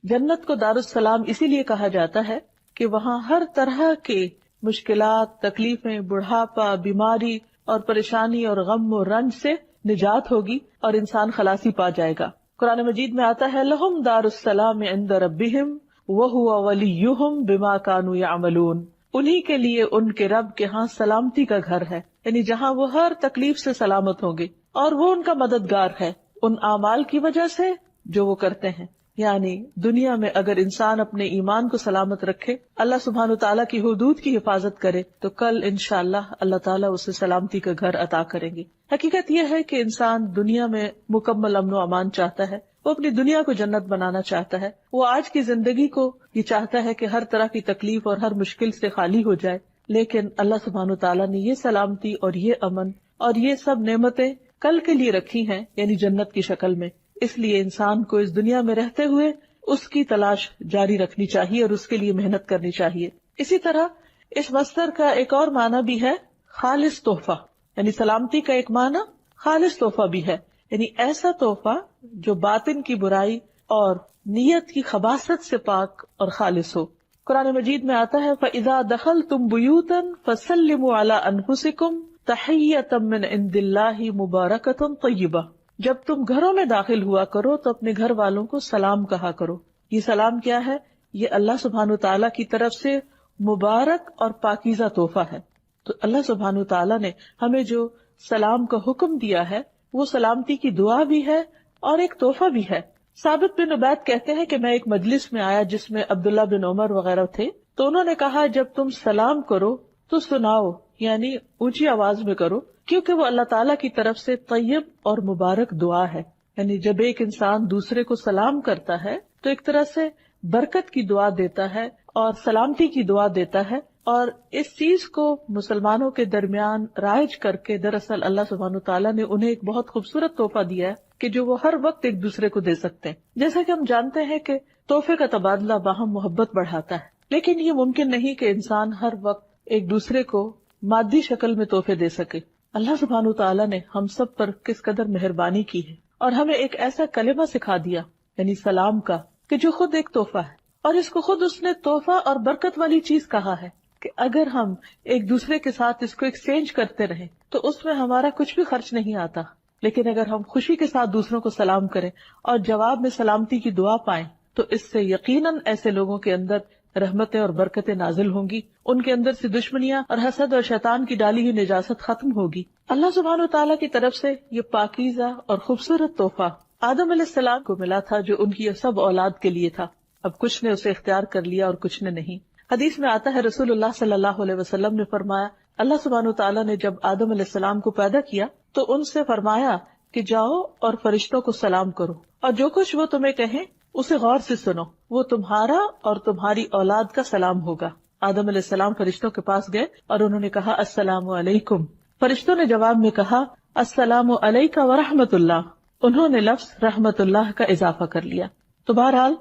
جنت کو دارالسلام اسی لیے کہا جاتا ہے کہ وہاں ہر طرح کے مشکلات، تکلیفیں، بڑھاپا، بیماری اور پریشانی اور غم و رنج سے نجات ہوگی اور انسان خلاصی پا جائے گا۔ قرآن مجید میں آتا ہے لہم دار السلام عند ربہم وہو ولیہم بما کانوا یعملون، انہی کے لیے ان کے رب کے ہاں سلامتی کا گھر ہے، یعنی جہاں وہ ہر تکلیف سے سلامت ہوں گے اور وہ ان کا مددگار ہے ان اعمال کی وجہ سے جو وہ کرتے ہیں۔ یعنی دنیا میں اگر انسان اپنے ایمان کو سلامت رکھے، اللہ سبحانہ وتعالیٰ کی حدود کی حفاظت کرے، تو کل انشاءاللہ اللہ تعالیٰ اسے سلامتی کا گھر عطا کریں گے۔ حقیقت یہ ہے کہ انسان دنیا میں مکمل امن و امان چاہتا ہے، وہ اپنی دنیا کو جنت بنانا چاہتا ہے، وہ آج کی زندگی کو یہ چاہتا ہے کہ ہر طرح کی تکلیف اور ہر مشکل سے خالی ہو جائے، لیکن اللہ سبحانہ وتعالیٰ نے یہ سلامتی اور یہ امن اور یہ سب نعمتیں کل کے لیے رکھی ہیں، یعنی جنت کی شکل میں۔ اس لیے انسان کو اس دنیا میں رہتے ہوئے اس کی تلاش جاری رکھنی چاہیے اور اس کے لیے محنت کرنی چاہیے۔ اسی طرح اس مصدر کا ایک اور معنی بھی ہے خالص تحفہ، یعنی سلامتی کا ایک معنی خالص تحفہ بھی ہے، یعنی ایسا تحفہ جو باطن کی برائی اور نیت کی خباثت سے پاک اور خالص ہو۔ قرآن مجید میں آتا ہے فَإِذَا دَخَلْتُمْ بُيُوتًا فَسَلِّمُوا عَلَىٰ أَنفُسِكُمْ تَحِيَّةً مِّنْ عِندِ اللَّهِ مُبَارَكَةً طَيِّبَةً، جب تم گھروں میں داخل ہوا کرو تو اپنے گھر والوں کو سلام کہا کرو۔ یہ سلام کیا ہے؟ یہ اللہ سبحانہ وتعالیٰ کی طرف سے مبارک اور پاکیزہ تحفہ ہے۔ تو اللہ سبحانہ وتعالیٰ نے ہمیں جو سلام کا حکم دیا ہے وہ سلامتی کی دعا بھی ہے اور ایک تحفہ بھی ہے۔ ثابت بن عبید کہتے ہیں کہ میں ایک مجلس میں آیا جس میں عبداللہ بن عمر وغیرہ تھے، تو انہوں نے کہا جب تم سلام کرو تو سناؤ، یعنی اونچی آواز میں کرو، کیونکہ وہ اللہ تعالیٰ کی طرف سے طیب اور مبارک دعا ہے۔ یعنی جب ایک انسان دوسرے کو سلام کرتا ہے تو ایک طرح سے برکت کی دعا دیتا ہے اور سلامتی کی دعا دیتا ہے، اور اس چیز کو مسلمانوں کے درمیان رائج کر کے دراصل اللہ سبحانہ تعالیٰ نے انہیں ایک بہت خوبصورت تحفہ دیا ہے کہ جو وہ ہر وقت ایک دوسرے کو دے سکتے ہیں۔ جیسا کہ ہم جانتے ہیں کہ تحفے کا تبادلہ باہم محبت بڑھاتا ہے، لیکن یہ ممکن نہیں کہ انسان ہر وقت ایک دوسرے کو مادی شکل میں تحفے دے سکے۔ اللہ سبحانہ تعالیٰ نے ہم سب پر کس قدر مہربانی کی ہے اور ہمیں ایک ایسا کلمہ سکھا دیا، یعنی سلام کا، کہ جو خود ایک تحفہ ہے، اور اس کو خود اس نے تحفہ اور برکت والی چیز کہا ہے کہ اگر ہم ایک دوسرے کے ساتھ اس کو ایکسچینج کرتے رہیں تو اس میں ہمارا کچھ بھی خرچ نہیں آتا، لیکن اگر ہم خوشی کے ساتھ دوسروں کو سلام کریں اور جواب میں سلامتی کی دعا پائیں تو اس سے یقیناً ایسے لوگوں کے اندر رحمتیں اور برکتیں نازل ہوں گی، ان کے اندر سے دشمنیاں اور حسد اور شیطان کی ڈالی ہوئی نجاست ختم ہوگی۔ اللہ سبحانہ وتعالیٰ کی طرف سے یہ پاکیزہ اور خوبصورت تحفہ آدم علیہ السلام کو ملا تھا، جو ان کی سب اولاد کے لیے تھا۔ اب کچھ نے اسے اختیار کر لیا اور کچھ نے نہیں۔ حدیث میں آتا ہے رسول اللہ صلی اللہ علیہ وسلم نے فرمایا، اللہ سبحانہ وتعالیٰ نے جب آدم علیہ السلام کو پیدا کیا تو ان سے فرمایا کہ جاؤ اور فرشتوں کو سلام کرو، اور جو کچھ وہ تمہیں کہیں اسے غور سے سنو، وہ تمہارا اور تمہاری اولاد کا سلام ہوگا۔ آدم علیہ السلام فرشتوں کے پاس گئے اور انہوں نے کہا السلام علیکم۔ فرشتوں نے جواب میں کہا السلام علیک ورحمۃ اللہ، انہوں نے لفظ رحمت اللہ کا اضافہ کر لیا۔ تو بہرحال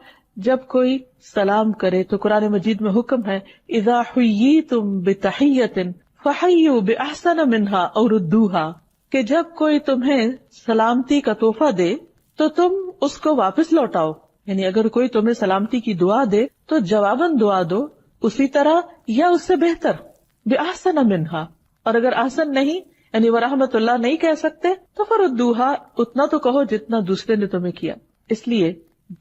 جب کوئی سلام کرے تو قرآن مجید میں حکم ہے اذا حییتم بتحیۃ فحیوا باحسن منها او ردوها، کہ جب کوئی تمہیں سلامتی کا تحفہ دے تو تم اس کو واپس لوٹاؤ، یعنی اگر کوئی تمہیں سلامتی کی دعا دے تو جواباً دعا دو اسی طرح یا اس سے بہتر، بِأَحْسَنَ مِنْهَا، اور اگر احسن نہیں یعنی ورحمت اللہ نہیں کہہ سکتے تو فَرُدُّوهَا، اتنا تو کہو جتنا دوسرے نے تمہیں کیا۔ اس لیے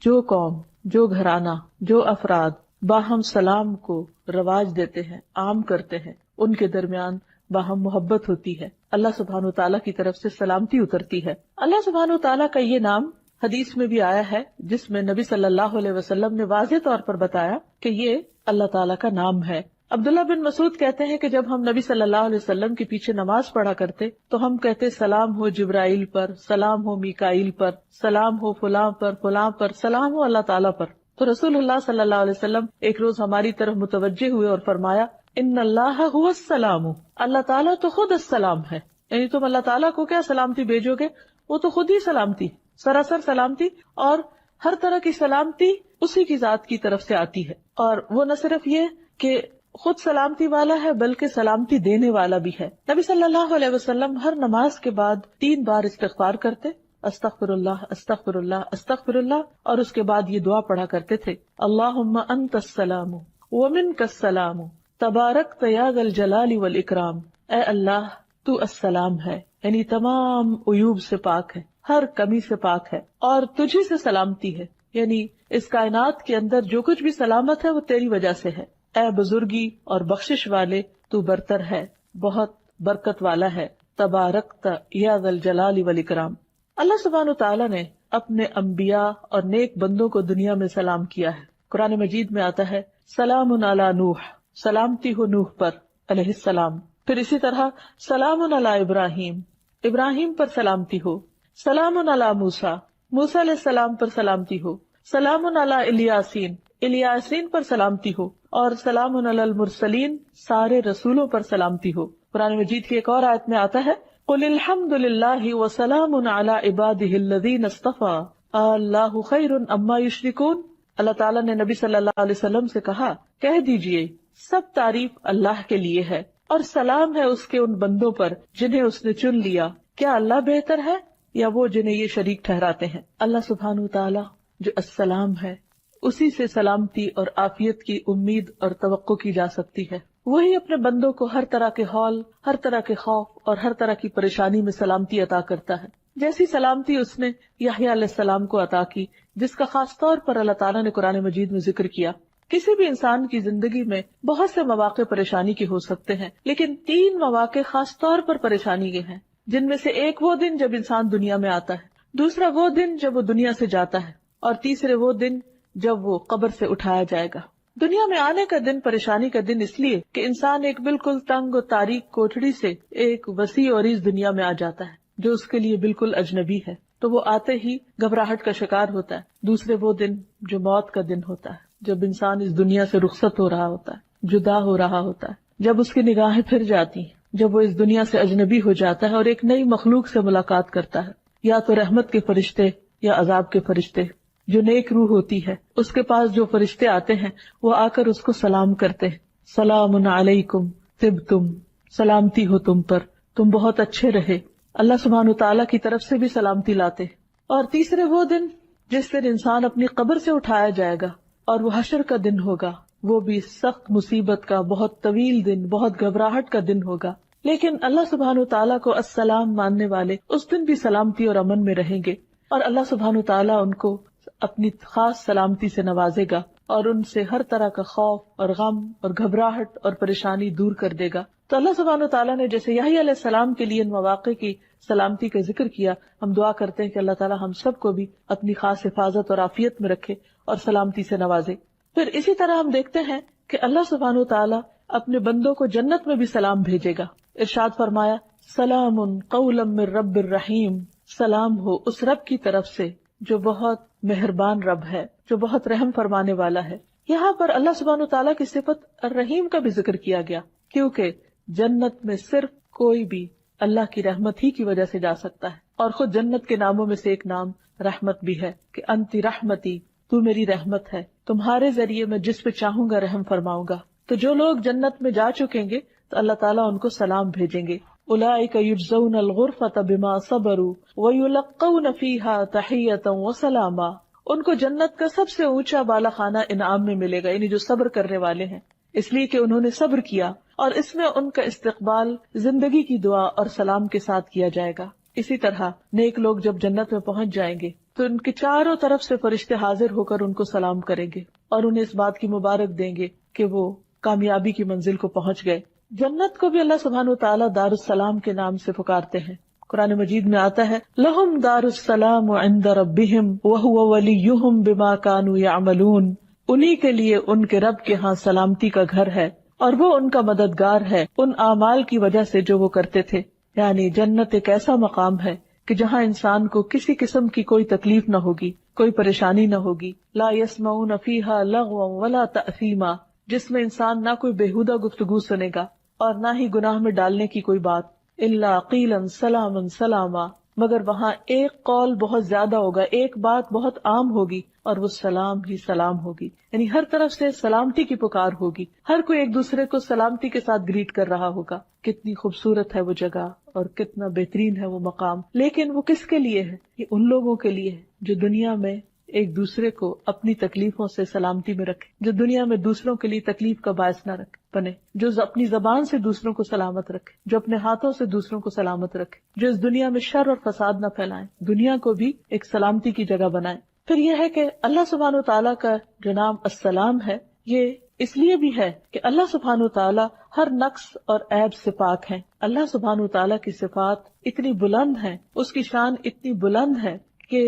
جو قوم، جو گھرانہ، جو افراد باہم سلام کو رواج دیتے ہیں، عام کرتے ہیں، ان کے درمیان باہم محبت ہوتی ہے، اللہ سبحانہ وتعالیٰ کی طرف سے سلامتی اترتی ہے۔ اللہ سبحانہ وتعالیٰ کا یہ نام حدیث میں بھی آیا ہے جس میں نبی صلی اللہ علیہ وسلم نے واضح طور پر بتایا کہ یہ اللہ تعالیٰ کا نام ہے۔ عبداللہ بن مسعود کہتے ہیں کہ جب ہم نبی صلی اللہ علیہ وسلم کے پیچھے نماز پڑھا کرتے تو ہم کہتے سلام ہو جبرائیل پر، سلام ہو میکائیل پر، سلام ہو فلاں پر، فلاں پر، سلام ہو اللہ تعالیٰ پر۔ تو رسول اللہ صلی اللہ علیہ وسلم ایک روز ہماری طرف متوجہ ہوئے اور فرمایا ان اللہ هو السلام، اللہ تعالیٰ تو خود السلام ہے، یعنی تم اللہ تعالیٰ کو کیا سلامتی بھیجو گے، وہ تو خود ہی سلامتی، سراسر سلامتی، اور ہر طرح کی سلامتی اسی کی ذات کی طرف سے آتی ہے۔ اور وہ نہ صرف یہ کہ خود سلامتی والا ہے بلکہ سلامتی دینے والا بھی ہے۔ نبی صلی اللہ علیہ وسلم ہر نماز کے بعد 3 بار استغفار کرتے استغفر اللہ استغفر اللہ استغفر اللہ، اور اس کے بعد یہ دعا پڑھا کرتے تھے، اللہم انت السلام ومنک السلام تبارکت یا ذا الجلال والاکرام، اے اللہ تو السلام ہے، یعنی تمام عیوب سے پاک ہے، ہر کمی سے پاک ہے، اور تجھی سے سلامتی ہے، یعنی اس کائنات کے اندر جو کچھ بھی سلامت ہے وہ تیری وجہ سے ہے، اے بزرگی اور بخشش والے تو برتر ہے، بہت برکت والا ہے، تبارکت یا ذا الجلال والاکرام۔ اللہ سبحانہ وتعالی نے اپنے انبیاء اور نیک بندوں کو دنیا میں سلام کیا ہے۔ قرآن مجید میں آتا ہے سلام علی نوح، سلامتی ہو نوح پر علیہ السلام، پھر اسی طرح سلام علی ابراہیم، ابراہیم پر سلامتی ہو، سلام علی موسیٰ، موسیٰ علیہ السلام پر سلامتی ہو، سلام علی الیاسین، الیاسین پر سلامتی ہو، اور سلام علی المرسلین، سارے رسولوں پر سلامتی ہو۔ قرآن مجید کی ایک اور آیت میں آتا ہے قل الحمد للہ وسلام علی عبادہ الذین اصطفیٰ اللہ خیر اما یشرکون۔ اللہ تعالیٰ نے نبی صلی اللہ علیہ وسلم سے کہا کہہ دیجئے سب تعریف اللہ کے لیے ہے اور سلام ہے اس کے ان بندوں پر جنہیں اس نے چن لیا، کیا اللہ بہتر ہے یا وہ جنہیں یہ شریک ٹھہراتے ہیں؟ اللہ سبحانہ وتعالی جو السلام ہے اسی سے سلامتی اور عافیت کی امید اور توقع کی جا سکتی ہے۔ وہی اپنے بندوں کو ہر طرح کے ہول، ہر طرح کے خوف اور ہر طرح کی پریشانی میں سلامتی عطا کرتا ہے، جیسی سلامتی اس نے یحییٰ علیہ السلام کو عطا کی، جس کا خاص طور پر اللہ تعالیٰ نے قرآن مجید میں ذکر کیا۔ کسی بھی انسان کی زندگی میں بہت سے مواقع پریشانی کے ہو سکتے ہیں، لیکن 3 مواقع خاص طور پر پریشانی کے ہیں، جن میں سے ایک وہ دن جب انسان دنیا میں آتا ہے، دوسرا وہ دن جب وہ دنیا سے جاتا ہے، اور تیسرے وہ دن جب وہ قبر سے اٹھایا جائے گا۔ دنیا میں آنے کا دن پریشانی کا دن اس لیے کہ انسان ایک بالکل تنگ و تاریک کوٹھڑی سے ایک وسیع اور اس دنیا میں آ جاتا ہے جو اس کے لیے بالکل اجنبی ہے، تو وہ آتے ہی گھبراہٹ کا شکار ہوتا ہے۔ دوسرے وہ دن جو موت کا دن ہوتا ہے، جب انسان اس دنیا سے رخصت ہو رہا ہوتا ہے، جدا ہو رہا ہوتا ہے، جب اس کی نگاہیں پھر جاتی ہیں، جب وہ اس دنیا سے اجنبی ہو جاتا ہے اور ایک نئی مخلوق سے ملاقات کرتا ہے، یا تو رحمت کے فرشتے یا عذاب کے فرشتے۔ جو نیک روح ہوتی ہے اس کے پاس جو فرشتے آتے ہیں وہ آ کر اس کو سلام کرتے ہیں، سلام علیکم طبتم، سلامتی ہو تم پر، تم بہت اچھے رہے۔ اللہ سبحانہ وتعالیٰ کی طرف سے بھی سلامتی لاتے۔ اور تیسرے وہ دن جس دن انسان اپنی قبر سے اٹھایا جائے گا اور وہ حشر کا دن ہوگا، وہ بھی سخت مصیبت کا بہت طویل دن، بہت گھبراہٹ کا دن ہوگا، لیکن اللہ سبحانہ وتعالیٰ کو السلام ماننے والے اس دن بھی سلامتی اور امن میں رہیں گے، اور اللہ سبحانہ وتعالیٰ ان کو اپنی خاص سلامتی سے نوازے گا اور ان سے ہر طرح کا خوف اور غم اور گھبراہٹ اور پریشانی دور کر دے گا۔ تو اللہ سبحانہ وتعالیٰ نے جیسے یحییٰ علیہ السلام کے لیے ان مواقع کی سلامتی کا ذکر کیا، ہم دعا کرتے ہیں کہ اللہ تعالیٰ ہم سب کو بھی اپنی خاص حفاظت اور عافیت میں رکھے اور سلامتی سے نوازے۔ پھر اسی طرح ہم دیکھتے ہیں کہ اللہ سبحانہ وتعالیٰ اپنے بندوں کو جنت میں بھی سلام بھیجے گا۔ ارشاد فرمایا سلام قولا من رب الرحیم، سلام ہو اس رب کی طرف سے جو بہت مہربان رب ہے، جو بہت رحم فرمانے والا ہے۔ یہاں پر اللہ سبحانہ وتعالیٰ کی صفت الرحیم کا بھی ذکر کیا گیا، کیونکہ جنت میں صرف کوئی بھی اللہ کی رحمت ہی کی وجہ سے جا سکتا ہے، اور خود جنت کے ناموں میں سے ایک نام رحمت بھی ہے کہ انتی رحمتی، تو میری رحمت ہے، تمہارے ذریعے میں جس پہ چاہوں گا رحم فرماؤں گا۔ تو جو لوگ جنت میں جا چکیں گے تو اللہ تعالیٰ ان کو سلام بھیجیں گے، اولئک یجزون الغرفۃ بما صبروا ویلقون فیہا تحیۃ وسلاما، ان کو جنت کا سب سے اونچا بالا خانہ انعام میں ملے گا، یعنی جو صبر کرنے والے ہیں، اس لیے کہ انہوں نے صبر کیا، اور اس میں ان کا استقبال زندگی کی دعا اور سلام کے ساتھ کیا جائے گا۔ اسی طرح نیک لوگ جب جنت میں پہنچ جائیں گے تو ان کے چاروں طرف سے فرشتے حاضر ہو کر ان کو سلام کریں گے اور انہیں اس بات کی مبارک دیں گے کہ وہ کامیابی کی منزل کو پہنچ گئے۔ جنت کو بھی اللہ سبحانہ وتعالیٰ دار السلام کے نام سے پکارتے ہیں۔ قرآن مجید میں آتا ہے لہم دار السلام عند ربہم وہو ولیہم بما کانوا یعملون، انہی کے لیے ان کے رب کے ہاں سلامتی کا گھر ہے اور وہ ان کا مددگار ہے ان اعمال کی وجہ سے جو وہ کرتے تھے۔ یعنی جنت ایک ایسا مقام ہے کہ جہاں انسان کو کسی قسم کی کوئی تکلیف نہ ہوگی، کوئی پریشانی نہ ہوگی، لا یسمعون فیہا لغوا ولا تأثیما، جس میں انسان نہ کوئی بےہودہ گفتگو سنے گا اور نہ ہی گناہ میں ڈالنے کی کوئی بات، الا قیلا سلاما سلاما، مگر وہاں ایک قول بہت زیادہ ہوگا، ایک بات بہت عام ہوگی، اور وہ سلام ہی سلام ہوگی. یعنی ہر طرف سے سلامتی کی پکار ہوگی، ہر کوئی ایک دوسرے کو سلامتی کے ساتھ گریٹ کر رہا ہوگا. کتنی خوبصورت ہے وہ جگہ اور کتنا بہترین ہے وہ مقام. لیکن وہ کس کے لیے ہے؟ یہ ان لوگوں کے لیے ہے جو دنیا میں ایک دوسرے کو اپنی تکلیفوں سے سلامتی میں رکھے، جو دنیا میں دوسروں کے لیے تکلیف کا باعث نہ بنے، جو اپنی زبان سے دوسروں کو سلامت رکھے، جو اپنے ہاتھوں سے دوسروں کو سلامت رکھے، جو اس دنیا میں شر اور فساد نہ پھیلائیں، دنیا کو بھی ایک سلامتی کی جگہ بنائیں. پھر یہ ہے کہ اللہ سبحانہ وتعالیٰ کا جو نام السلام ہے، یہ اس لیے بھی ہے کہ اللہ سبحانہ وتعالیٰ ہر نقص اور عیب سے پاک ہیں. اللہ سبحانہ وتعالیٰ کی صفات اتنی بلند ہیں، اس کی شان اتنی بلند ہے کہ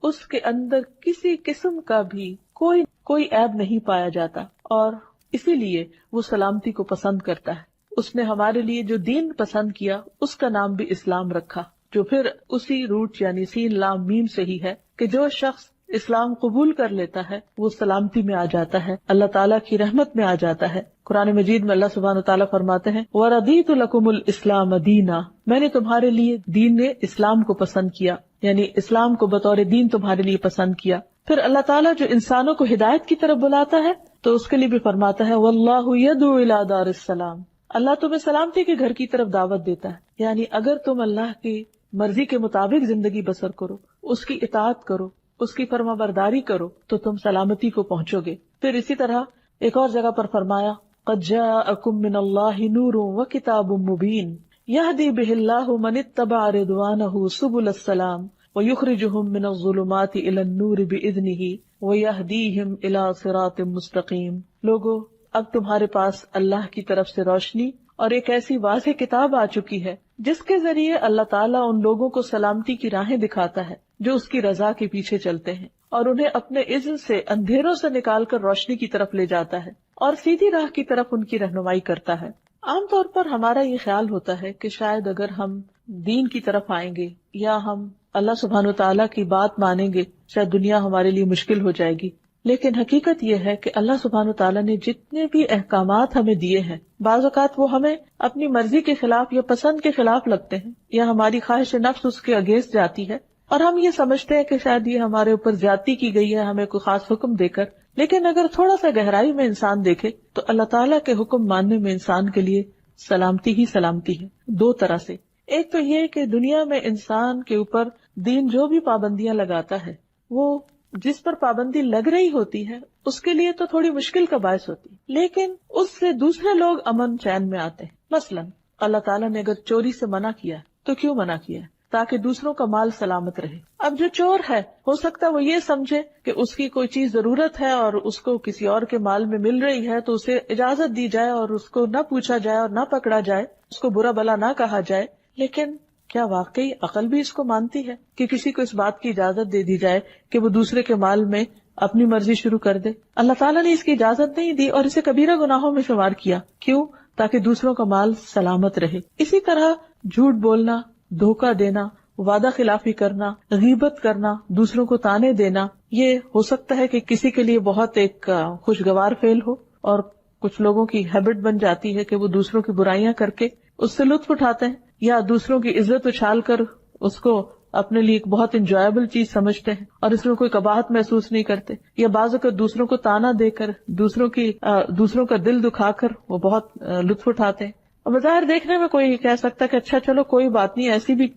اس کے اندر کسی قسم کا بھی کوئی عیب نہیں پایا جاتا، اور اسی لیے وہ سلامتی کو پسند کرتا ہے. اس نے ہمارے لیے جو دین پسند کیا اس کا نام بھی اسلام رکھا، جو پھر اسی روٹ یعنی سین لام میم سے ہی ہے کہ جو شخص اسلام قبول کر لیتا ہے وہ سلامتی میں آ جاتا ہے، اللہ تعالیٰ کی رحمت میں آ جاتا ہے. قرآن مجید میں اللہ سبحانہ وتعالیٰ فرماتے ہیں وَرَضِيتُ لَكُمُ الْإِسْلَامَ دِينًا، میں نے تمہارے لیے دین نے اسلام کو پسند کیا، یعنی اسلام کو بطور دین تمہارے لیے پسند کیا. پھر اللہ تعالیٰ جو انسانوں کو ہدایت کی طرف بلاتا ہے تو اس کے لیے بھی فرماتا ہے وَاللَّهُ يَدْعُو إِلَىٰ دَارِ السَّلَامِ، اللہ تمہیں سلامتی کے گھر کی طرف دعوت دیتا ہے. یعنی اگر تم اللہ کی مرضی کے مطابق زندگی بسر کرو، اس کی اطاعت کرو، اس کی فرما برداری کرو تو تم سلامتی کو پہنچو گے. پھر اسی طرح ایک اور جگہ پر فرمایا قَدْ جَاءَكُم مِّنَ اللَّهِ نُورٌ وَكِتَابٌ مُّبِينٌ يَهْدِي بِهِ اللَّهُ مَنِ اتَّبَعَ رِضْوَانَهُ سُبُلَ السَّلَامِ وَيُخْرِجُهُم مِّنَ الظُّلُمَاتِ إِلَى النُّورِ بِإِذْنِهِ وَيَهْدِيهِمْ إِلَىٰ صِرَاطٍ مُّسْتَقِيمٍ. لوگو، اب تمہارے پاس اللہ کی طرف سے روشنی اور ایک ایسی واضح کتاب آ چکی ہے جس کے ذریعے اللہ تعالیٰ ان لوگوں کو سلامتی کی راہیں دکھاتا ہے جو اس کی رضا کے پیچھے چلتے ہیں، اور انہیں اپنے اذن سے اندھیروں سے نکال کر روشنی کی طرف لے جاتا ہے اور سیدھی راہ کی طرف ان کی رہنمائی کرتا ہے. عام طور پر ہمارا یہ خیال ہوتا ہے کہ شاید اگر ہم دین کی طرف آئیں گے یا ہم اللہ سبحانہ وتعالیٰ کی بات مانیں گے شاید دنیا ہمارے لیے مشکل ہو جائے گی. لیکن حقیقت یہ ہے کہ اللہ سبحانہ وتعالیٰ نے جتنے بھی احکامات ہمیں دیے ہیں، بعض اوقات وہ ہمیں اپنی مرضی کے خلاف یا پسند کے خلاف لگتے ہیں، یا ہماری خواہش نفس اس کے اگینسٹ جاتی ہے، اور ہم یہ سمجھتے ہیں کہ شاید یہ ہمارے اوپر زیادتی کی گئی ہے ہمیں کوئی خاص حکم دے کر. لیکن اگر تھوڑا سا گہرائی میں انسان دیکھے تو اللہ تعالیٰ کے حکم ماننے میں انسان کے لیے سلامتی ہی سلامتی ہے، دو طرح سے. ایک تو یہ کہ دنیا میں انسان کے اوپر دین جو بھی پابندیاں لگاتا ہے، وہ جس پر پابندی لگ رہی ہوتی ہے اس کے لیے تو تھوڑی مشکل کا باعث ہوتی ہے، لیکن اس سے دوسرے لوگ امن چین میں آتے ہیں. مثلا اللہ تعالیٰ نے اگر چوری سے منع کیا تو کیوں منع کیا؟ تاکہ دوسروں کا مال سلامت رہے. اب جو چور ہے ہو سکتا ہے وہ یہ سمجھے کہ اس کی کوئی چیز ضرورت ہے اور اس کو کسی اور کے مال میں مل رہی ہے تو اسے اجازت دی جائے اور اس کو نہ پوچھا جائے اور نہ پکڑا جائے، اس کو برا بلا نہ کہا جائے. لیکن کیا واقعی عقل بھی اس کو مانتی ہے کہ کسی کو اس بات کی اجازت دے دی جائے کہ وہ دوسرے کے مال میں اپنی مرضی شروع کر دے؟ اللہ تعالیٰ نے اس کی اجازت نہیں دی اور اسے کبیرہ گناہوں میں شمار کیا. کیوں؟ تاکہ دوسروں کا مال سلامت رہے. اسی طرح جھوٹ بولنا، دھوکہ دینا، وعدہ خلافی کرنا، غیبت کرنا، دوسروں کو تانے دینا، یہ ہو سکتا ہے کہ کسی کے لیے بہت ایک خوشگوار فعل ہو، اور کچھ لوگوں کی ہیبٹ بن جاتی ہے کہ وہ دوسروں کی برائیاں کر کے اس سے لطف اٹھاتے ہیں، یا دوسروں کی عزت اچھال کر اس کو اپنے لیے ایک بہت انجوائبل چیز سمجھتے ہیں اور اس میں کوئی قباحت محسوس نہیں کرتے، یا بعض اوقات دوسروں کو تانا دے کر دوسروں کا دل دکھا کر وہ بہت لطف اٹھاتے ہیں. اور بظاہر دیکھنے میں کوئی کہہ سکتا ہے کہ اچھا چلو کوئی بات نہیں، ایسی بھی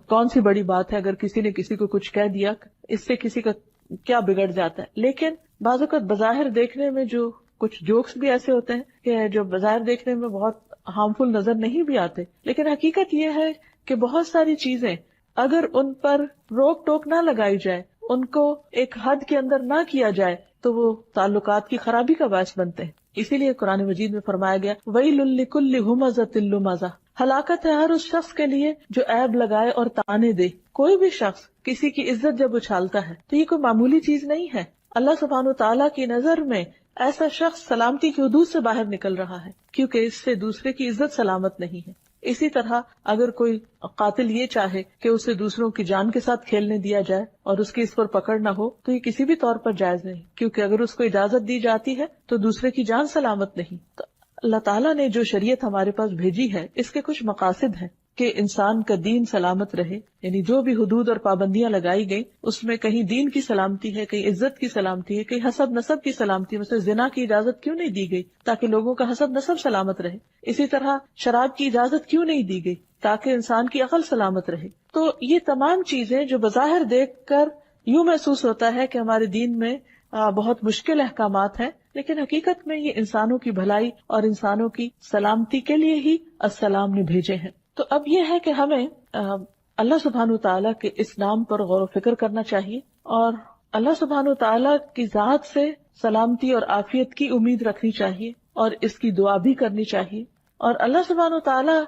کون سی بڑی بات ہے اگر کسی نے کسی کو کچھ کہہ دیا، اس سے کسی کا کیا بگڑ جاتا ہے. لیکن بعض اوقات بظاہر دیکھنے میں جو کچھ جوکس بھی ایسے ہوتے ہیں کہ جو بظاہر دیکھنے میں بہت ہارمفل نظر نہیں بھی آتے، لیکن حقیقت یہ ہے کہ بہت ساری چیزیں اگر ان پر روک ٹوک نہ لگائی جائے، ان کو ایک حد کے اندر نہ کیا جائے تو وہ تعلقات کی خرابی کا باعث بنتے ہیں. اسی لیے قرآن مجید میں فرمایا گیا وَيْلٌ لِكُلِّ هُمَزَةٍ لُمَزَةٍ، ہلاکت ہے ہر اس شخص کے لیے جو عیب لگائے اور تانے دے. کوئی بھی شخص کسی کی عزت جب اچھالتا ہے تو یہ کوئی معمولی چیز نہیں ہے. اللہ سبحانہ وتعالیٰ کی نظر میں ایسا شخص سلامتی کی حدود سے باہر نکل رہا ہے، کیونکہ اس سے دوسرے کی عزت سلامت نہیں ہے. اسی طرح اگر کوئی قاتل یہ چاہے کہ اسے دوسروں کی جان کے ساتھ کھیلنے دیا جائے اور اس کی اس پر پکڑ نہ ہو تو یہ کسی بھی طور پر جائز نہیں، کیونکہ اگر اس کو اجازت دی جاتی ہے تو دوسرے کی جان سلامت نہیں. تو اللہ تعالیٰ نے جو شریعت ہمارے پاس بھیجی ہے اس کے کچھ مقاصد ہیں. کہ انسان کا دین سلامت رہے، یعنی جو بھی حدود اور پابندیاں لگائی گئی اس میں کہیں دین کی سلامتی ہے، کہیں عزت کی سلامتی ہے، کہیں حسب نسب کی سلامتی ہے۔ مثلا زنا کی اجازت کیوں نہیں دی گئی؟ تاکہ لوگوں کا حسب نسب سلامت رہے۔ اسی طرح شراب کی اجازت کیوں نہیں دی گئی؟ تاکہ انسان کی عقل سلامت رہے۔ تو یہ تمام چیزیں جو بظاہر دیکھ کر یوں محسوس ہوتا ہے کہ ہمارے دین میں بہت مشکل احکامات ہیں، لیکن حقیقت میں یہ انسانوں کی بھلائی اور انسانوں کی سلامتی کے لیے ہی السلام نے بھیجے ہیں۔ تو اب یہ ہے کہ ہمیں اللہ سبحانہ وتعالیٰ کے اس نام پر غور و فکر کرنا چاہیے، اور اللہ سبحانہ وتعالیٰ کی ذات سے سلامتی اور عافیت کی امید رکھنی چاہیے، اور اس کی دعا بھی کرنی چاہیے۔ اور اللہ سبحانہ وتعالیٰ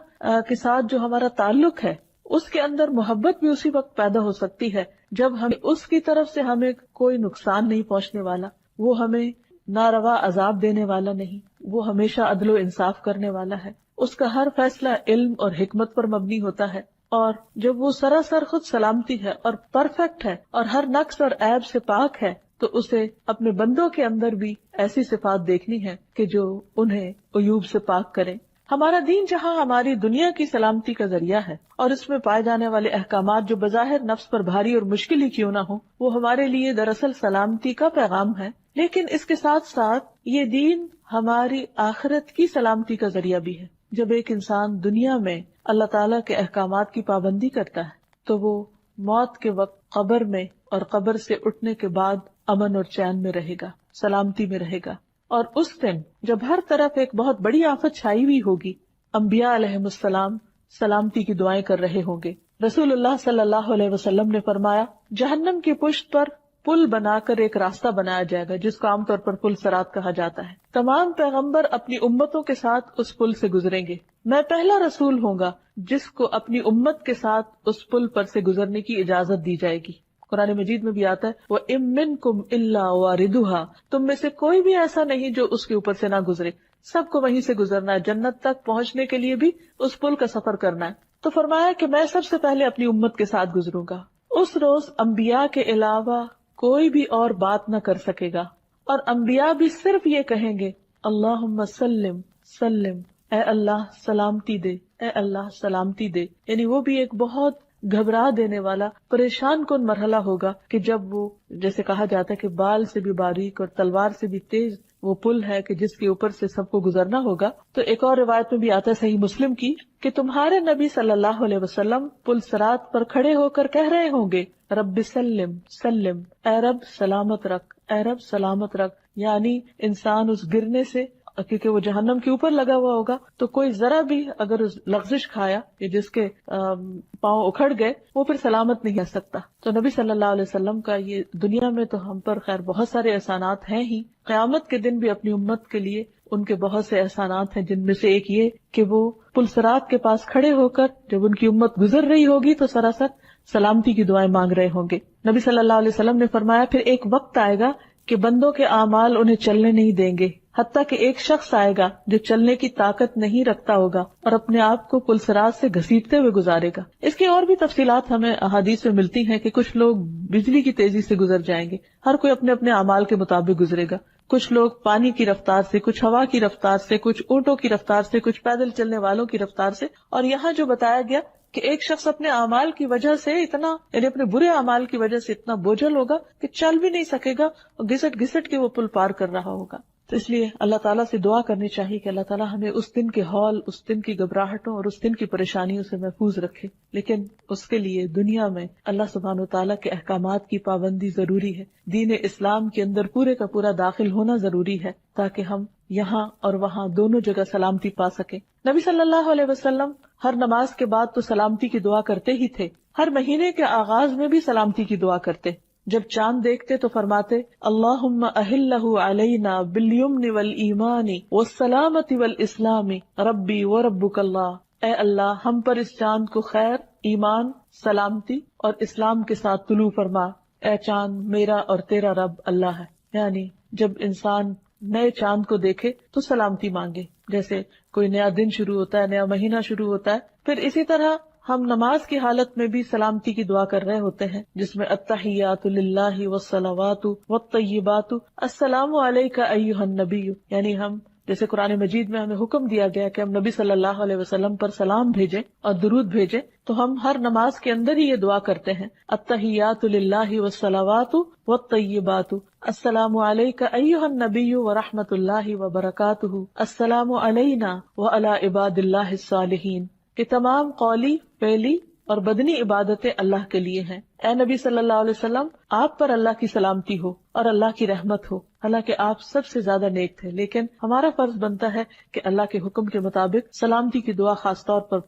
کے ساتھ جو ہمارا تعلق ہے اس کے اندر محبت بھی اسی وقت پیدا ہو سکتی ہے جب ہم اس کی طرف سے ہمیں کوئی نقصان نہیں پہنچنے والا، وہ ہمیں ناروا عذاب دینے والا نہیں، وہ ہمیشہ عدل و انصاف کرنے والا ہے، اس کا ہر فیصلہ علم اور حکمت پر مبنی ہوتا ہے، اور جب وہ سراسر خود سلامتی ہے اور پرفیکٹ ہے اور ہر نقص اور عیب سے پاک ہے، تو اسے اپنے بندوں کے اندر بھی ایسی صفات دیکھنی ہے کہ جو انہیں عیوب سے پاک کریں۔ ہمارا دین جہاں ہماری دنیا کی سلامتی کا ذریعہ ہے، اور اس میں پائے جانے والے احکامات جو بظاہر نفس پر بھاری اور مشکل ہی کیوں نہ ہو، وہ ہمارے لیے دراصل سلامتی کا پیغام ہے، لیکن اس کے ساتھ ساتھ یہ دین ہماری آخرت کی سلامتی کا ذریعہ بھی ہے۔ جب ایک انسان دنیا میں اللہ تعالیٰ کے احکامات کی پابندی کرتا ہے تو وہ موت کے وقت قبر میں اور قبر سے اٹھنے کے بعد امن اور چین میں رہے گا، سلامتی میں رہے گا۔ اور اس دن جب ہر طرف ایک بہت بڑی آفت چھائی ہوئی ہوگی، انبیاء علیہ السلام سلامتی کی دعائیں کر رہے ہوں گے۔ رسول اللہ صلی اللہ علیہ وسلم نے فرمایا، جہنم کی پشت پر پل بنا کر ایک راستہ بنایا جائے گا جس کو عام طور پر پل صراط کہا جاتا ہے۔ تمام پیغمبر اپنی امتوں کے ساتھ اس پل سے گزریں گے۔ میں پہلا رسول ہوں گا جس کو اپنی امت کے ساتھ اس پل پر سے گزرنے کی اجازت دی جائے گی۔ قرآن مجید میں بھی آتا ہے، وَإِن مِّنكُمْ إِلَّا وَارِدُهَا، تم میں سے کوئی بھی ایسا نہیں جو اس کے اوپر سے نہ گزرے، سب کو وہیں سے گزرنا ہے، جنت تک پہنچنے کے لیے بھی اس پل کا سفر کرنا ہے۔ تو فرمایا کہ میں سب سے پہلے اپنی امت کے ساتھ گزروں گا۔ اس روز انبیاء کے علاوہ کوئی بھی اور بات نہ کر سکے گا، اور انبیاء بھی صرف یہ کہیں گے، اللہم سلم سلم، اے اللہ سلامتی دے، اے اللہ سلامتی دے۔ یعنی وہ بھی ایک بہت گھبرا دینے والا، پریشان کن مرحلہ ہوگا کہ جب وہ، جیسے کہا جاتا ہے کہ بال سے بھی باریک اور تلوار سے بھی تیز وہ پل ہے کہ جس کے اوپر سے سب کو گزرنا ہوگا۔ تو ایک اور روایت میں بھی آتا ہے صحیح مسلم کی کہ تمہارے نبی صلی اللہ علیہ وسلم پل صراط پر کھڑے ہو کر کہہ رہے ہوں گے، رب سلم سلم، اے رب سلامت رکھ، اے رب سلامت رکھ۔ یعنی انسان اس گرنے سے، کیونکہ وہ جہنم کے اوپر لگا ہوا ہوگا، تو کوئی ذرا بھی اگر لغزش کھایا یا جس کے پاؤں اکھڑ گئے، وہ پھر سلامت نہیں رہ سکتا۔ تو نبی صلی اللہ علیہ وسلم کا یہ دنیا میں تو ہم پر خیر بہت سارے احسانات ہیں ہی، قیامت کے دن بھی اپنی امت کے لیے ان کے بہت سے احسانات ہیں، جن میں سے ایک یہ کہ وہ پل صراط کے پاس کھڑے ہو کر جب ان کی امت گزر رہی ہوگی تو سراسر سلامتی کی دعائیں مانگ رہے ہوں گے۔ نبی صلی اللہ علیہ وسلم نے فرمایا، پھر ایک وقت آئے گا کہ بندوں کے اعمال انہیں چلنے نہیں دیں گے، حتیٰ کہ ایک شخص آئے گا جو چلنے کی طاقت نہیں رکھتا ہوگا اور اپنے آپ کو پل صراط سے گھسیٹتے ہوئے گزارے گا۔ اس کی اور بھی تفصیلات ہمیں احادیث میں ملتی ہیں کہ کچھ لوگ بجلی کی تیزی سے گزر جائیں گے، ہر کوئی اپنے اپنے اعمال کے مطابق گزرے گا، کچھ لوگ پانی کی رفتار سے، کچھ ہوا کی رفتار سے، کچھ اونٹوں کی رفتار سے، کچھ پیدل چلنے والوں کی رفتار سے۔ اور یہاں جو بتایا گیا کہ ایک شخص اپنے اعمال کی وجہ سے اتنا، یعنی اپنے برے اعمال کی وجہ سے اتنا بوجھل ہوگا کہ چل بھی نہیں سکے گا اور گھسٹ گھسٹ کے وہ پل پار کر رہا ہوگا۔ تو اس لیے اللہ تعالیٰ سے دعا کرنی چاہیے کہ اللہ تعالیٰ ہمیں اس دن کے ہول، اس دن کی گھبراہٹوں اور اس دن کی پریشانیوں سے محفوظ رکھے۔ لیکن اس کے لیے دنیا میں اللہ سبحانہ وتعالیٰ کے احکامات کی پابندی ضروری ہے، دین اسلام کے اندر پورے کا پورا داخل ہونا ضروری ہے، تاکہ ہم یہاں اور وہاں دونوں جگہ سلامتی پا سکیں۔ نبی صلی اللہ علیہ وسلم ہر نماز کے بعد تو سلامتی کی دعا کرتے ہی تھے، ہر مہینے کے آغاز میں بھی سلامتی کی دعا کرتے۔ جب چاند دیکھتے تو فرماتے، اللہم اہلہ علینا بالیمن والایمان والسلامت والاسلام ربی وربک اللہ، اے اللہ ہم پر اس چاند کو خیر، ایمان، سلامتی اور اسلام کے ساتھ طلوع فرما، اے چاند میرا اور تیرا رب اللہ ہے۔ یعنی جب انسان نئے چاند کو دیکھے تو سلامتی مانگے، جیسے کوئی نیا دن شروع ہوتا ہے، نیا مہینہ شروع ہوتا ہے۔ پھر اسی طرح ہم نماز کی حالت میں بھی سلامتی کی دعا کر رہے ہوتے ہیں، جس میں التحیات للہ والصلوات والطیبات السلام علیک ایھا النبی، یعنی ہم جیسے قرآن مجید میں ہمیں حکم دیا گیا کہ ہم نبی صلی اللہ علیہ وسلم پر سلام بھیجیں اور درود بھیجیں، تو ہم ہر نماز کے اندر ہی یہ دعا کرتے ہیں، التحیات للہ والصلوات والطیبات، السلام علیک ایھا النبی ورحمۃ اللہ وبرکاتہ، السلام علینا وعلی عباد اللہ الصالحین۔ کہ تمام قولی، فعلی اور بدنی عبادتیں اللہ کے لیے ہیں۔ اے نبی صلی اللہ علیہ وسلم، آپ پر اللہ کی سلامتی ہو اور اللہ کی رحمت ہو، حالانکہ آپ سب سے زیادہ نیک تھے، لیکن ہمارا فرض بنتا ہے کہ اللہ کے حکم کے مطابق سلامتی کی دعا خاص طور پر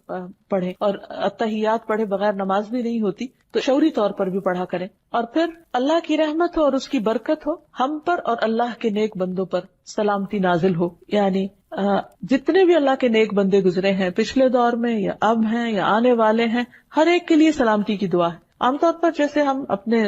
پڑھیں، اور التحیات پڑھے بغیر نماز بھی نہیں ہوتی، تو شعوری طور پر بھی پڑھا کریں۔ اور پھر اللہ کی رحمت ہو اور اس کی برکت ہو ہم پر اور اللہ کے نیک بندوں پر سلامتی نازل ہو، یعنی جتنے بھی اللہ کے نیک بندے گزرے ہیں پچھلے دور میں یا اب ہیں یا آنے والے ہیں، ہر ایک کے لیے سلامتی کی دعا ہے۔ عام طور پر جیسے ہم اپنے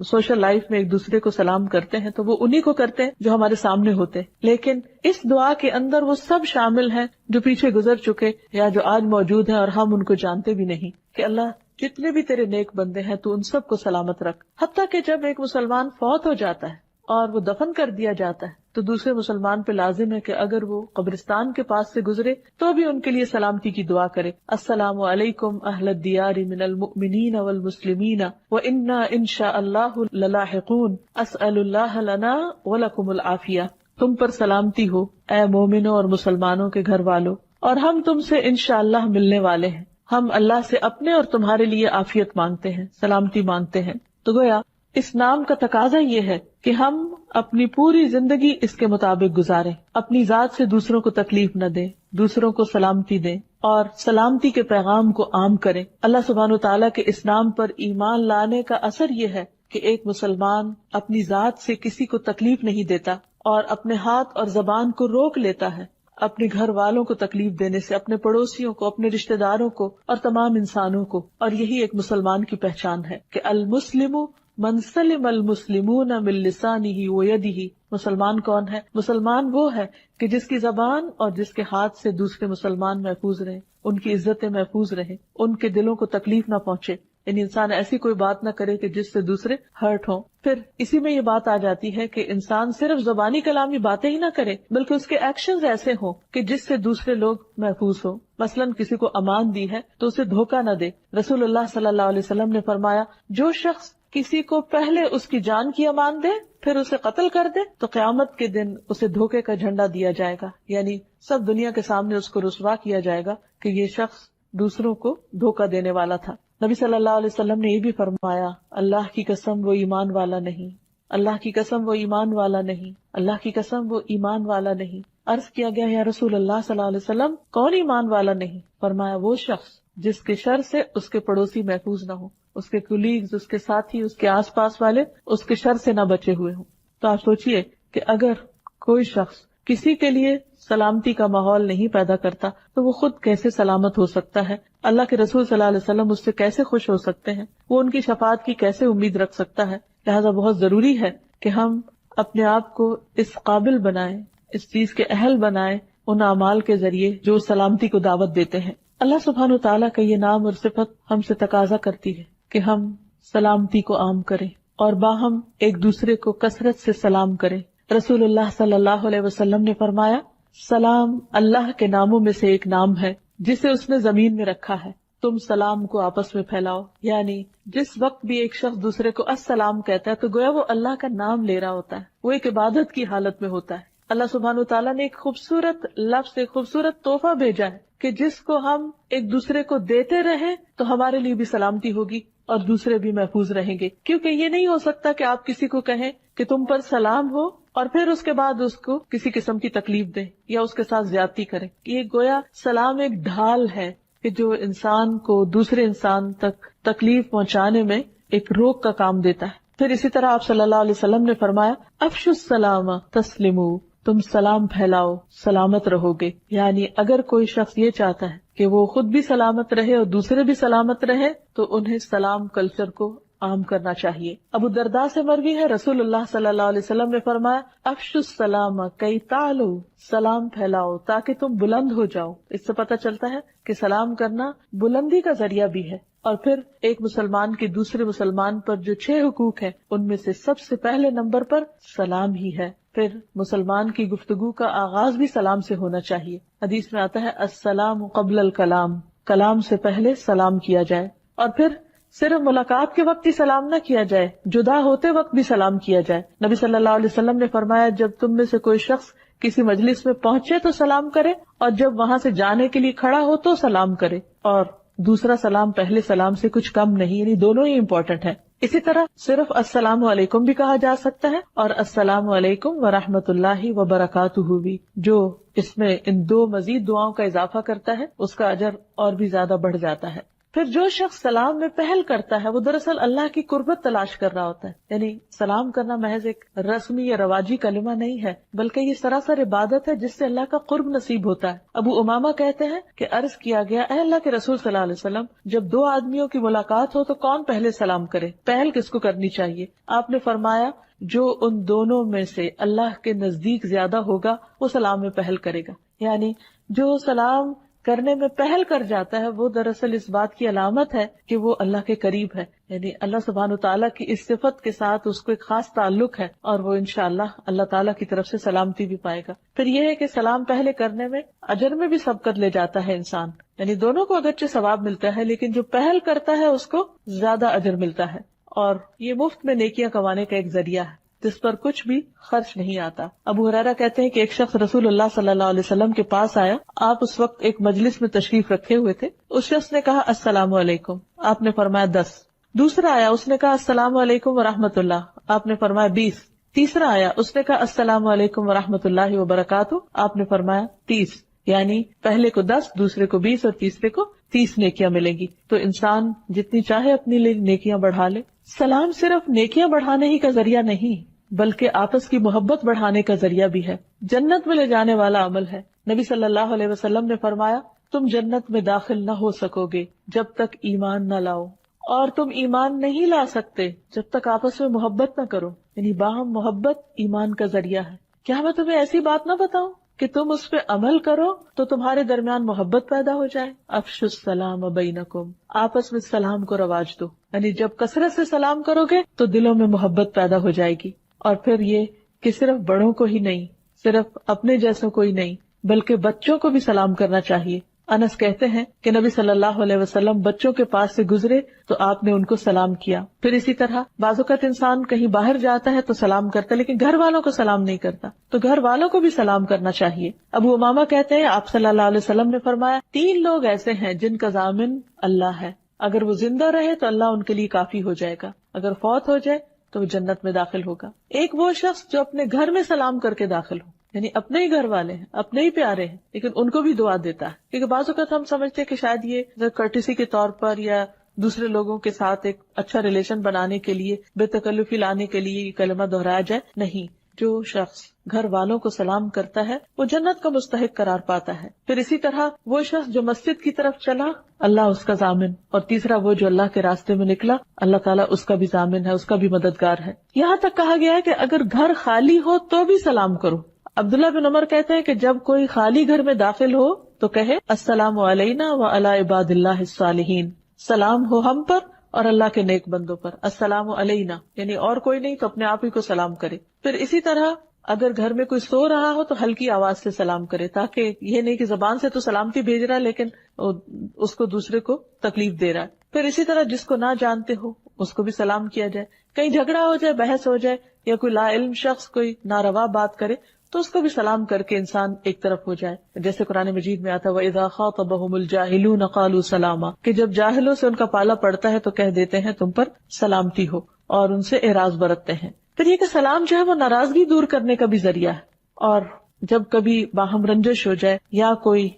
سوشل لائف میں ایک دوسرے کو سلام کرتے ہیں تو وہ انہی کو کرتے ہیں جو ہمارے سامنے ہوتے ہیں، لیکن اس دعا کے اندر وہ سب شامل ہیں جو پیچھے گزر چکے یا جو آج موجود ہیں اور ہم ان کو جانتے بھی نہیں، کہ اللہ جتنے بھی تیرے نیک بندے ہیں تو ان سب کو سلامت رکھ۔ حتیٰ کہ جب ایک مسلمان فوت ہو جاتا ہے اور وہ دفن کر دیا جاتا ہے تو دوسرے مسلمان پہ لازم ہے کہ اگر وہ قبرستان کے پاس سے گزرے تو بھی ان کے لیے سلامتی کی دعا کرے، السلام علیکم اہل الدیار من المؤمنین والمسلمین وإنا ان شاء اللہ للاحقون اسأل اللہ لنا ولکم العافیہ۔ تم پر سلامتی ہو اے مومنوں اور مسلمانوں کے گھر والوں، اور ہم تم سے انشاءاللہ ملنے والے ہیں، ہم اللہ سے اپنے اور تمہارے لیے عافیت مانگتے ہیں، سلامتی مانگتے ہیں۔ تو گویا اس نام کا تقاضا یہ ہے کہ ہم اپنی پوری زندگی اس کے مطابق گزاریں، اپنی ذات سے دوسروں کو تکلیف نہ دیں، دوسروں کو سلامتی دیں اور سلامتی کے پیغام کو عام کریں۔ اللہ سبحانہ وتعالیٰ کے اس نام پر ایمان لانے کا اثر یہ ہے کہ ایک مسلمان اپنی ذات سے کسی کو تکلیف نہیں دیتا اور اپنے ہاتھ اور زبان کو روک لیتا ہے اپنے گھر والوں کو تکلیف دینے سے، اپنے پڑوسیوں کو، اپنے رشتہ داروں کو اور تمام انسانوں کو۔ اور یہی ایک مسلمان کی پہچان ہے کہ المسلم من سلم المسلمون من لسانہ ویدہ۔ مسلمان کون ہے؟ مسلمان وہ ہے کہ جس کی زبان اور جس کے ہاتھ سے دوسرے مسلمان محفوظ رہیں، ان کی عزتیں محفوظ رہیں، ان کے دلوں کو تکلیف نہ پہنچے، یعنی انسان ایسی کوئی بات نہ کرے کہ جس سے دوسرے ہرٹ ہوں۔ پھر اسی میں یہ بات آ جاتی ہے کہ انسان صرف زبانی کلامی باتیں ہی نہ کرے بلکہ اس کے ایکشنز ایسے ہوں کہ جس سے دوسرے لوگ محفوظ ہوں۔ مثلاً کسی کو امان دی ہے تو اسے دھوکہ نہ دے۔ رسول اللہ صلی اللہ علیہ وسلم نے فرمایا، جو شخص کسی کو پہلے اس کی جان کی امان دے پھر اسے قتل کر دے تو قیامت کے دن اسے دھوکے کا جھنڈا دیا جائے گا، یعنی سب دنیا کے سامنے اس کو رسوا کیا جائے گا کہ یہ شخص دوسروں کو دھوکہ دینے والا تھا۔ نبی صلی اللہ علیہ وسلم نے یہ بھی فرمایا، اللہ کی قسم وہ ایمان والا نہیں، اللہ کی قسم وہ ایمان والا نہیں، اللہ کی قسم وہ ایمان والا نہیں۔ عرض کیا گیا، یا رسول اللہ صلی اللہ علیہ وسلم کون ایمان والا نہیں؟ فرمایا، وہ شخص جس کے شر سے اس کے پڑوسی محفوظ نہ ہو، اس کے کولیگز، اس کے ساتھی، اس کے آس پاس والے اس کے شر سے نہ بچے ہوئے ہوں۔ تو آپ سوچئے کہ اگر کوئی شخص کسی کے لیے سلامتی کا ماحول نہیں پیدا کرتا تو وہ خود کیسے سلامت ہو سکتا ہے؟ اللہ کے رسول صلی اللہ علیہ وسلم اس سے کیسے خوش ہو سکتے ہیں؟ وہ ان کی شفاعت کی کیسے امید رکھ سکتا ہے؟ لہذا بہت ضروری ہے کہ ہم اپنے آپ کو اس قابل بنائیں، اس چیز کے اہل بنائیں ان اعمال کے ذریعے جو سلامتی کو دعوت دیتے ہیں۔ اللہ سبحانہ وتعالیٰ کا یہ نام اور صفت ہم سے تقاضا کرتی ہے کہ ہم سلامتی کو عام کریں اور باہم ایک دوسرے کو کثرت سے سلام کریں۔ رسول اللہ صلی اللہ علیہ وسلم نے فرمایا، سلام اللہ کے ناموں میں سے ایک نام ہے جسے اس نے زمین میں رکھا ہے، تم سلام کو آپس میں پھیلاؤ۔ یعنی جس وقت بھی ایک شخص دوسرے کو السلام کہتا ہے تو گویا وہ اللہ کا نام لے رہا ہوتا ہے، وہ ایک عبادت کی حالت میں ہوتا ہے۔ اللہ سبحانہ وتعالیٰ نے ایک خوبصورت لفظ، ایک خوبصورت تحفہ بھیجا ہے کہ جس کو ہم ایک دوسرے کو دیتے رہیں تو ہمارے لیے بھی سلامتی ہوگی اور دوسرے بھی محفوظ رہیں گے، کیونکہ یہ نہیں ہو سکتا کہ آپ کسی کو کہیں کہ تم پر سلام ہو اور پھر اس کے بعد اس کو کسی قسم کی تکلیف دیں یا اس کے ساتھ زیادتی کریں۔ یہ گویا سلام ایک ڈھال ہے کہ جو انسان کو دوسرے انسان تک تکلیف پہنچانے میں ایک روک کا کام دیتا ہے۔ پھر اسی طرح آپ صلی اللہ علیہ وسلم نے فرمایا، افشوا السلام تسلموا، تم سلام پھیلاؤ سلامت رہو گے۔ یعنی اگر کوئی شخص یہ چاہتا ہے کہ وہ خود بھی سلامت رہے اور دوسرے بھی سلامت رہے تو انہیں سلام کلچر کو عام کرنا چاہیے۔ ابو الدرداء سے مروی ہے، رسول اللہ صلی اللہ علیہ وسلم نے فرمایا، افشوا السلام کی تعلوا، سلام پھیلاؤ تاکہ تم بلند ہو جاؤ۔ اس سے پتہ چلتا ہے کہ سلام کرنا بلندی کا ذریعہ بھی ہے۔ اور پھر ایک مسلمان کے دوسرے مسلمان پر جو 6 حقوق ہیں ان میں سے سب سے پہلے نمبر پر سلام ہی ہے۔ پھر مسلمان کی گفتگو کا آغاز بھی سلام سے ہونا چاہیے. حدیث میں آتا ہے السلام قبل الکلام، کلام سے پہلے سلام کیا جائے. اور پھر صرف ملاقات کے وقت ہی سلام نہ کیا جائے، جدا ہوتے وقت بھی سلام کیا جائے. نبی صلی اللہ علیہ وسلم نے فرمایا جب تم میں سے کوئی شخص کسی مجلس میں پہنچے تو سلام کرے، اور جب وہاں سے جانے کے لیے کھڑا ہو تو سلام کرے. اور دوسرا سلام پہلے سلام سے کچھ کم نہیں، یعنی دونوں ہی امپورٹنٹ ہے. اسی طرح صرف السلام علیکم بھی کہا جا سکتا ہے اور السلام علیکم ورحمۃ اللہ وبرکاتہ بھی، جو اس میں ان دو مزید دعاؤں کا اضافہ کرتا ہے اس کا اجر اور بھی زیادہ بڑھ جاتا ہے. پھر جو شخص سلام میں پہل کرتا ہے وہ دراصل اللہ کی قربت تلاش کر رہا ہوتا ہے. یعنی سلام کرنا محض ایک رسمی یا رواجی کلمہ نہیں ہے، بلکہ یہ سراسر عبادت ہے جس سے اللہ کا قرب نصیب ہوتا ہے. ابو امامہ کہتے ہیں کہ عرض کیا گیا اے اللہ کے رسول صلی اللہ علیہ وسلم، جب دو آدمیوں کی ملاقات ہو تو کون پہلے سلام کرے، پہل کس کو کرنی چاہیے؟ آپ نے فرمایا جو ان دونوں میں سے اللہ کے نزدیک زیادہ ہوگا وہ سلام میں پہل کرے گا. یعنی جو سلام کرنے میں پہل کر جاتا ہے وہ دراصل اس بات کی علامت ہے کہ وہ اللہ کے قریب ہے. یعنی اللہ سبحانہ تعالیٰ کی اس صفت کے ساتھ اس کو ایک خاص تعلق ہے اور وہ انشاءاللہ اللہ تعالیٰ کی طرف سے سلامتی بھی پائے گا. پھر یہ ہے کہ سلام پہلے کرنے میں اجر میں بھی سبقت لے جاتا ہے انسان، یعنی دونوں کو اگرچہ ثواب ملتا ہے لیکن جو پہل کرتا ہے اس کو زیادہ اجر ملتا ہے. اور یہ مفت میں نیکیاں کمانے کا ایک ذریعہ ہے جس پر کچھ بھی خرچ نہیں آتا. ابو ہریرہ کہتے ہیں کہ ایک شخص رسول اللہ صلی اللہ علیہ وسلم کے پاس آیا. آپ اس وقت ایک مجلس میں تشریف رکھے ہوئے تھے. اس شخص نے کہا السلام علیکم، آپ نے فرمایا 10. دوسرا آیا، اس نے کہا السلام علیکم ورحمۃ اللہ، آپ نے فرمایا 20. تیسرا آیا، اس نے کہا السلام علیکم ورحمۃ اللہ وبرکاتہ، آپ نے فرمایا 30. یعنی پہلے کو 10، دوسرے کو 20 اور تیسرے کو 30 نیکیاں ملیں گی. تو انسان جتنی چاہے اپنی لیے نیکیاں بڑھا لے. سلام صرف نیکیاں بڑھانے ہی کا ذریعہ نہیں بلکہ آپس کی محبت بڑھانے کا ذریعہ بھی ہے، جنت میں لے جانے والا عمل ہے. نبی صلی اللہ علیہ وسلم نے فرمایا تم جنت میں داخل نہ ہو سکو گے جب تک ایمان نہ لاؤ، اور تم ایمان نہیں لا سکتے جب تک آپس میں محبت نہ کرو. یعنی باہم محبت ایمان کا ذریعہ ہے. کیا میں تمہیں ایسی بات نہ بتاؤں کہ تم اس پہ عمل کرو تو تمہارے درمیان محبت پیدا ہو جائے؟ افشوا السلام بینکم، آپس میں سلام کو رواج دو. یعنی جب کثرت سے سلام کرو گے تو دلوں میں محبت پیدا ہو جائے گی. اور پھر یہ کہ صرف بڑوں کو ہی نہیں، صرف اپنے جیسوں کو ہی نہیں بلکہ بچوں کو بھی سلام کرنا چاہیے. انس کہتے ہیں کہ نبی صلی اللہ علیہ وسلم بچوں کے پاس سے گزرے تو آپ نے ان کو سلام کیا. پھر اسی طرح بعض اوقات انسان کہیں باہر جاتا ہے تو سلام کرتا ہے لیکن گھر والوں کو سلام نہیں کرتا، تو گھر والوں کو بھی سلام کرنا چاہیے. ابو امامہ کہتے ہیں آپ صلی اللہ علیہ وسلم نے فرمایا 3 لوگ ایسے ہیں جن کا ضامن اللہ ہے، اگر وہ زندہ رہے تو اللہ ان کے لیے کافی ہو جائے گا، اگر فوت ہو جائے تو وہ جنت میں داخل ہوگا. ایک وہ شخص جو اپنے گھر میں سلام کر کے داخل ہو، یعنی اپنے ہی گھر والے ہیں، اپنے ہی پیارے ہیں لیکن ان کو بھی دعا دیتا ہے. کیونکہ بعض اوقات ہم سمجھتے ہیں کہ شاید یہ کرٹیسی کے طور پر یا دوسرے لوگوں کے ساتھ ایک اچھا ریلیشن بنانے کے لیے، بے تکلفی لانے کے لیے یہ کلمہ دہرایا جائے. نہیں، جو شخص گھر والوں کو سلام کرتا ہے وہ جنت کا مستحق قرار پاتا ہے. پھر اسی طرح وہ شخص جو مسجد کی طرف چلا، اللہ اس کا ضامن. اور تیسرا وہ جو اللہ کے راستے میں نکلا، اللہ تعالیٰ اس کا بھی ضامن ہے، اس کا بھی مددگار ہے. یہاں تک کہا گیا ہے کہ اگر گھر خالی ہو تو بھی سلام کرو. عبداللہ بن عمر کہتے ہیں کہ جب کوئی خالی گھر میں داخل ہو تو کہے السلام علینا وعلی عباد اللہ الصالحین، سلام ہو ہم پر اور اللہ کے نیک بندوں پر. السلام علینا یعنی اور کوئی نہیں تو اپنے آپ ہی کو سلام کرے. پھر اسی طرح اگر گھر میں کوئی سو رہا ہو تو ہلکی آواز سے سلام کرے، تاکہ یہ نہیں کہ زبان سے تو سلامتی بھیج رہا ہے لیکن اس کو دوسرے کو تکلیف دے رہا ہے. پھر اسی طرح جس کو نہ جانتے ہو اس کو بھی سلام کیا جائے. کہیں جھگڑا ہو جائے، بحث ہو جائے یا کوئی لا علم شخص کوئی ناروا بات کرے تو اس کو بھی سلام کر کے انسان ایک طرف ہو جائے. جیسے قرآن مجید میں آتا ہے وَإِذَا خَاطَبَهُمُ الْجَاهِلُونَ قَالُوا سَلَامًا، کہ جب جاہلوں سے ان کا پالا پڑتا ہے تو کہہ دیتے ہیں تم پر سلامتی ہو، اور ان سے اعراض برتتے ہیں. پھر یہ کہ سلام جو ہے وہ ناراضگی دور کرنے کا بھی ذریعہ ہے. اور جب کبھی باہم رنجش ہو جائے یا کوئی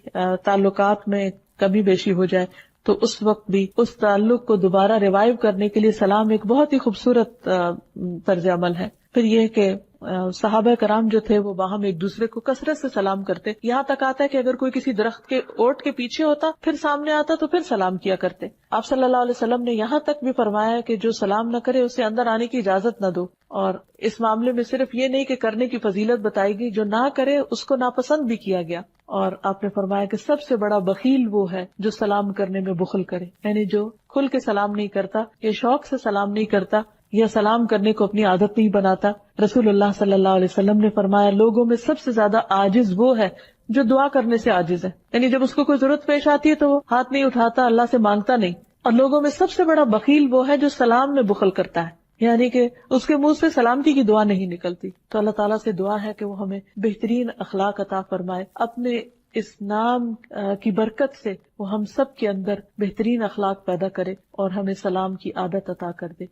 تعلقات میں کمی بیشی ہو جائے تو اس وقت بھی اس تعلق کو دوبارہ ریوائیو کرنے کے لیے سلام ایک بہت ہی خوبصورت طرز عمل ہے. پھر یہ کہ صحابہ کرام جو تھے وہ باہم ایک دوسرے کو کثرت سے سلام کرتے. یہاں تک آتا ہے کہ اگر کوئی کسی درخت کے اوٹ کے پیچھے ہوتا پھر سامنے آتا تو پھر سلام کیا کرتے. آپ صلی اللہ علیہ وسلم نے یہاں تک بھی فرمایا کہ جو سلام نہ کرے اسے اندر آنے کی اجازت نہ دو. اور اس معاملے میں صرف یہ نہیں کہ کرنے کی فضیلت بتائی گئی، جو نہ کرے اس کو ناپسند بھی کیا گیا. اور آپ نے فرمایا کہ سب سے بڑا بخیل وہ ہے جو سلام کرنے میں بخل کرے، یعنی جو کھل کے سلام نہیں کرتا یا شوق سے سلام نہیں کرتا یا سلام کرنے کو اپنی عادت نہیں بناتا. رسول اللہ صلی اللہ علیہ وسلم نے فرمایا لوگوں میں سب سے زیادہ عاجز وہ ہے جو دعا کرنے سے عاجز ہے. یعنی جب اس کو کوئی ضرورت پیش آتی ہے تو وہ ہاتھ نہیں اٹھاتا، اللہ سے مانگتا نہیں. اور لوگوں میں سب سے بڑا بخیل وہ ہے جو سلام میں بخل کرتا ہے، یعنی کہ اس کے منہ سے سلامتی کی دعا نہیں نکلتی. تو اللہ تعالیٰ سے دعا ہے کہ وہ ہمیں بہترین اخلاق عطا فرمائے، اپنے اس نام کی برکت سے وہ ہم سب کے اندر بہترین اخلاق پیدا کرے اور ہمیں سلام کی عادت عطا کر دے.